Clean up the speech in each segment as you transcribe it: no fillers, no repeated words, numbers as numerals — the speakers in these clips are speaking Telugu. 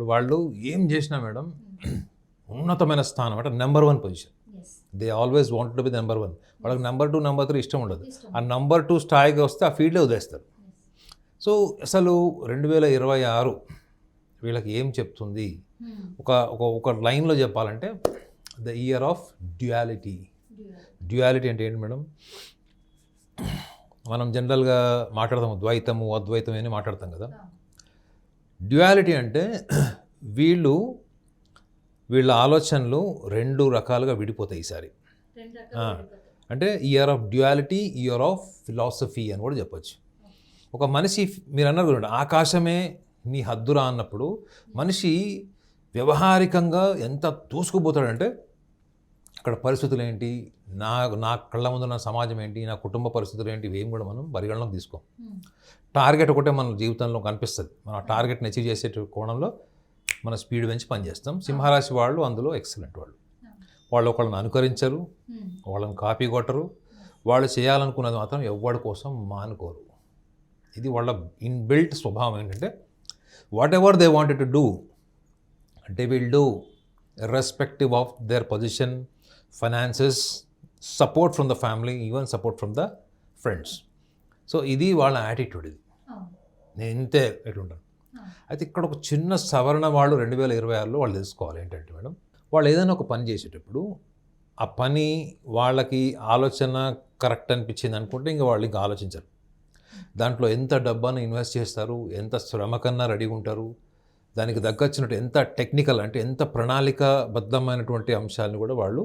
ఇప్పుడు వాళ్ళు ఏం చేసినా మేడం ఉన్నతమైన స్థానం అంటే number 1 position. They always want to be number 1. వాళ్ళకి నెంబర్ 2 నెంబర్ 3 ఇష్టం ఉండదు. ఆ నెంబర్ 2 స్థాయికి వస్తే ఆ ఫీల్డే వదిలేస్తారు. సో అసలు 2026 వీళ్ళకి ఏం చెప్తుంది? ఒక లైన్లో చెప్పాలంటే the year of duality. Duality అంటే ఏంటి మేడం? మనం జనరల్గా మాట్లాడతాము ద్వైతము అద్వైతం అని మాట్లాడతాం కదా. డ్యుయాలిటీ అంటే వీళ్ళ ఆలోచనలు 2 రకాలుగా విడిపోతాయి ఈసారి. అంటే year of duality, year of philosophy అని కూడా చెప్పచ్చు. ఒక మనిషి మీరు అన్నారు కదా ఆకాశమే నీ హద్దురా అన్నప్పుడు మనిషి వ్యవహారికంగా ఎంత దూసుకుపోతాడంటే అక్కడ పరిస్థితులు ఏంటి, నా కళ్ళ ముందు నా సమాజం ఏంటి, నా కుటుంబ పరిస్థితులు ఏంటి, ఇవేం కూడా మనం పరిగణలోకి తీసుకోం. టార్గెట్ ఒకటే మన జీవితంలో కనిపిస్తుంది. మనం ఆ టార్గెట్ని అచీవ్ చేసే కోణంలో మన స్పీడ్ పెంచి పనిచేస్తాం. సింహరాశి వాళ్ళు అందులో ఎక్సలెంట్. వాళ్ళు ఒకళ్ళని అనుకరించరు, వాళ్ళని కాపీ కొట్టరు, వాళ్ళు చేయాలనుకున్నది మాత్రం ఎవ్వడి కోసం మానుకోరు. ఇది వాళ్ళ ఇన్బిల్ట్ స్వభావం. ఏంటంటే what ever they wanted to do they will do irrespective of their position, finances, support from the family, even support from the friends. So ఇది వాళ్ళ యాటిట్యూడ్. ఇది నేను ఇంతే ఎట్లుంటాను. అయితే ఇక్కడ ఒక చిన్న సవరణ వాళ్ళు 2026లో వాళ్ళు తెలుసుకోవాలి. ఏంటంటే మేడం, వాళ్ళు ఏదైనా ఒక పని చేసేటప్పుడు ఆ పని వాళ్ళకి ఆలోచన కరెక్ట్ అనిపించింది అనుకుంటే ఇంకా వాళ్ళు ఇంకా ఆలోచించరు. దాంట్లో ఎంత డబ్బాను ఇన్వెస్ట్ చేస్తారు, ఎంత శ్రమ కన్నా రెడీగా ఉంటారు, దానికి తగ్గచ్చినట్టు ఎంత టెక్నికల్ అంటే ఎంత ప్రణాళికాబద్ధమైనటువంటి అంశాలను కూడా వాళ్ళు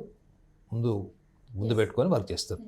ముందు పెట్టుకొని వర్క్ చేస్తారు.